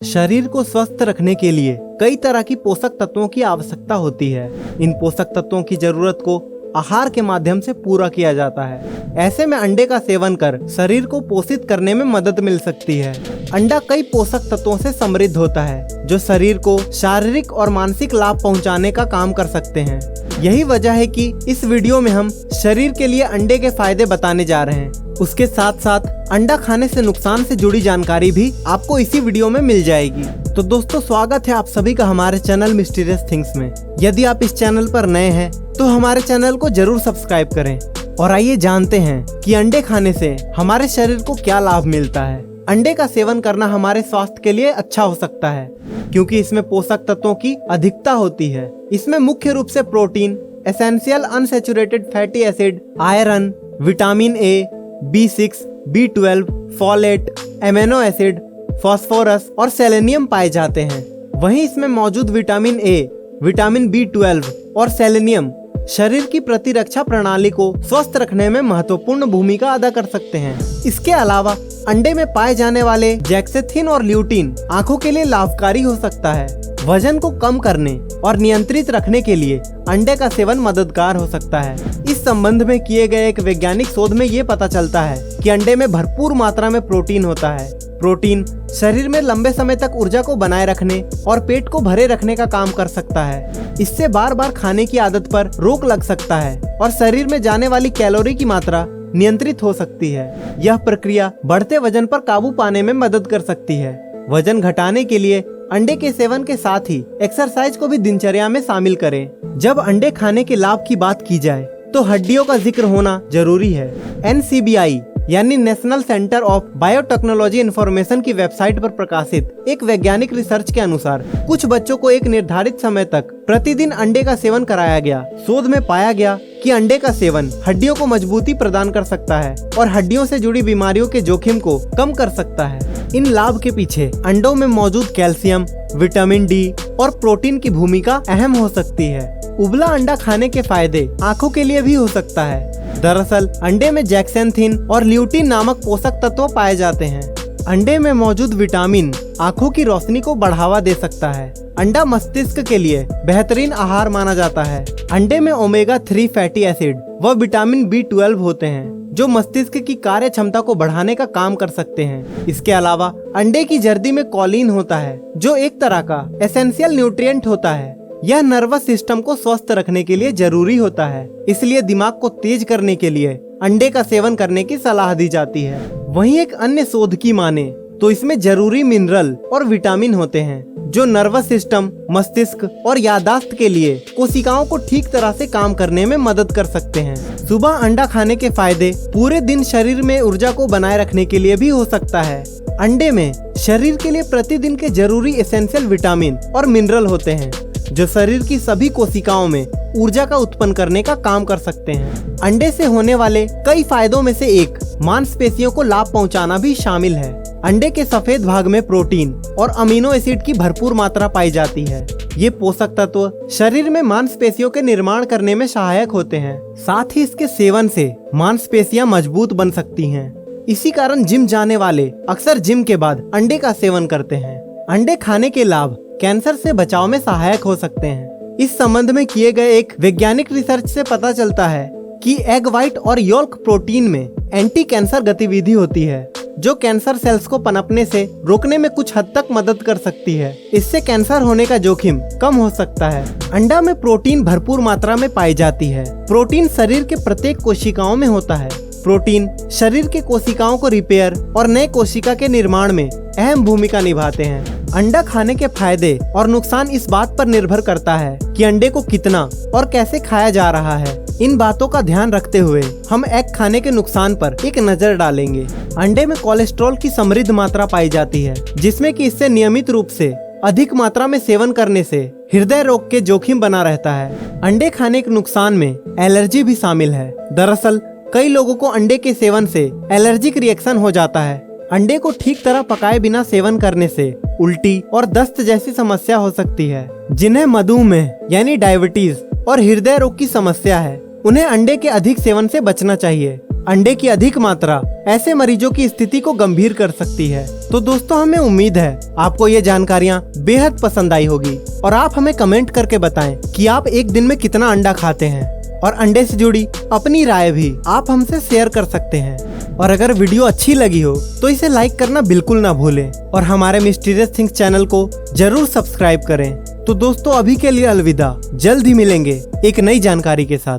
शरीर को स्वस्थ रखने के लिए कई तरह की पोषक तत्वों की आवश्यकता होती है। इन पोषक तत्वों की जरूरत को आहार के माध्यम से पूरा किया जाता है। ऐसे में अंडे का सेवन कर शरीर को पोषित करने में मदद मिल सकती है। अंडा कई पोषक तत्वों से समृद्ध होता है जो शरीर को शारीरिक और मानसिक लाभ पहुंचाने का काम कर सकते हैं। यही वजह है कि इस वीडियो में हम शरीर के लिए अंडे के फायदे बताने जा रहे हैं। उसके साथ साथ अंडा खाने से नुकसान से जुड़ी जानकारी भी आपको इसी वीडियो में मिल जाएगी। तो दोस्तों, स्वागत है आप सभी का हमारे चैनल मिस्टीरियस थिंग्स में। यदि आप इस चैनल पर नए हैं तो हमारे चैनल को जरूर सब्सक्राइब करें और आइए जानते हैं कि अंडे खाने से हमारे शरीर को क्या लाभ मिलता है। अंडे का सेवन करना हमारे स्वास्थ्य के लिए अच्छा हो सकता है क्योंकि इसमें पोषक तत्वों की अधिकता होती है। इसमें मुख्य रूप से protein, essential unsaturated fatty acid, iron, vitamin A, B6, B12, folate, amino acid, phosphorus और सेलेनियम पाए जाते हैं। वहीं इसमें मौजूद विटामिन ए, विटामिन B12 और सेलेनियम शरीर की प्रतिरक्षा प्रणाली को स्वस्थ रखने में महत्वपूर्ण भूमिका अदा कर सकते हैं। इसके अलावा अंडे में पाए जाने वाले जेक्सेथिन और ल्यूटीन आंखों के लिए लाभकारी हो सकता है। वजन को कम करने और नियंत्रित रखने के लिए अंडे का सेवन मददगार हो सकता है। इस संबंध में किए गए एक वैज्ञानिक शोध में ये पता चलता है कि अंडे में भरपूर मात्रा में प्रोटीन होता है। प्रोटीन शरीर में लंबे समय तक ऊर्जा को बनाए रखने और पेट को भरे रखने का काम कर सकता है। इससे बार बार खाने की आदत पर रोक लग सकता है और शरीर में जाने वाली कैलोरी की मात्रा नियंत्रित हो सकती है। यह प्रक्रिया बढ़ते वजन पर काबू पाने में मदद कर सकती है। वजन घटाने के लिए अंडे के सेवन के साथ ही एक्सरसाइज को भी दिनचर्या में शामिल करें। जब अंडे खाने के लाभ की बात की जाए तो हड्डियों का जिक्र होना जरूरी है। NCBI यानी national centre of biotechnology information की वेबसाइट पर प्रकाशित एक वैज्ञानिक रिसर्च के अनुसार कुछ बच्चों को एक निर्धारित समय तक प्रतिदिन अंडे का सेवन कराया गया। शोध में पाया गया कि अंडे का सेवन हड्डियों को मजबूती प्रदान कर सकता है और हड्डियों से जुड़ी बीमारियों के जोखिम को कम कर सकता है। इन लाभ के पीछे अंडों में मौजूद कैल्शियम, विटामिन डी और प्रोटीन की भूमिका अहम हो सकती है। उबला अंडा खाने के फायदे आंखों के लिए भी हो सकता है। दरअसल अंडे में जेक्सेथिन और ल्यूटीन नामक पोषक तत्व पाए जाते हैं। अंडे में मौजूद विटामिन आंखों की रोशनी को बढ़ावा दे सकता है। अंडा मस्तिष्क के लिए बेहतरीन आहार माना जाता है। अंडे में ओमेगा 3 फैटी एसिड व विटामिन B12 होते हैं जो मस्तिष्क की कार्य क्षमता को बढ़ाने का काम कर सकते हैं। इसके अलावा अंडे की जर्दी में कॉलिन होता है जो एक तरह का एसेंशियल न्यूट्रिएंट होता है। यह नर्वस सिस्टम को स्वस्थ रखने के लिए जरूरी होता है, इसलिए दिमाग को तेज करने के लिए अंडे का सेवन करने की सलाह दी जाती है। वहीं एक अन्य शोध की माने तो इसमें जरूरी मिनरल और विटामिन होते हैं जो नर्वस सिस्टम, मस्तिष्क और याददाश्त के लिए कोशिकाओं को ठीक तरह से काम करने में मदद कर सकते हैं। सुबह अंडा खाने के फायदे पूरे दिन शरीर में ऊर्जा को बनाए रखने के लिए भी हो सकता है। अंडे में शरीर के लिए प्रतिदिन के जरूरी एसेंशियल विटामिन और मिनरल होते हैं जो शरीर की सभी कोशिकाओं में ऊर्जा का उत्पन्न करने का काम कर सकते हैं। अंडे से होने वाले कई फायदों में से एक मांसपेशियों को लाभ पहुंचाना भी शामिल है। अंडे के सफेद भाग में प्रोटीन और अमीनो एसिड की भरपूर मात्रा पाई जाती है। ये पोषक तत्व शरीर में मांसपेशियों के निर्माण करने में सहायक होते हैं। साथ ही इसके सेवन से मांसपेशियां मजबूत बन सकती हैं। इसी कारण जिम जाने वाले अक्सर जिम के बाद अंडे का सेवन करते हैं। अंडे खाने के लाभ कैंसर से बचाव में सहायक हो सकते हैं। इस संबंध में किए गए एक वैज्ञानिक रिसर्च से पता चलता है कि एग व्हाइट और योल्क प्रोटीन में एंटी कैंसर गतिविधि होती है जो कैंसर सेल्स को पनपने से रोकने में कुछ हद तक मदद कर सकती है। इससे कैंसर होने का जोखिम कम हो सकता है। अंडा में प्रोटीन भरपूर मात्रा में पाई जाती है। प्रोटीन शरीर के प्रत्येक कोशिकाओं में होता है। प्रोटीन शरीर के कोशिकाओं को रिपेयर और नए कोशिका के निर्माण में अहम भूमिका निभाते हैं। अंडा खाने के फायदे और नुकसान इस बात पर निर्भर करता है कि अंडे को कितना और कैसे खाया जा रहा है। इन बातों का ध्यान रखते हुए हम एग खाने के नुकसान पर एक नजर डालेंगे। अंडे में कोलेस्ट्रॉल की समृद्ध मात्रा पाई जाती है जिसमें कि इससे नियमित रूप से अधिक मात्रा में सेवन करने से हृदय रोग के जोखिम बना रहता है। अंडे खाने के नुकसान में एलर्जी भी शामिल है। दरअसल कई लोगों को अंडे के सेवन से एलर्जिक रिएक्शन हो जाता है। अंडे को ठीक तरह पकाए बिना सेवन करने से उल्टी और दस्त जैसी समस्या हो सकती है। जिन्हें मधुमेह यानी डायबिटीज और हृदय रोग की समस्या है उन्हें अंडे के अधिक सेवन से बचना चाहिए। अंडे की अधिक मात्रा ऐसे मरीजों की स्थिति को गंभीर कर सकती है। तो दोस्तों, हमें उम्मीद है आपको ये जानकारियाँ बेहद पसंद आई होगी और आप हमें कमेंट करके बताएं कि आप एक दिन में कितना अंडा खाते हैं और अंडे से जुड़ी अपनी राय भी आप हमसे शेयर कर सकते हैं। और अगर वीडियो अच्छी लगी हो तो इसे लाइक करना बिल्कुल ना भूलें और हमारे मिस्टीरियस थिंग्स चैनल को जरूर सब्सक्राइब करें। तो दोस्तों, अभी के लिए अलविदा। जल्द ही मिलेंगे एक नई जानकारी के साथ।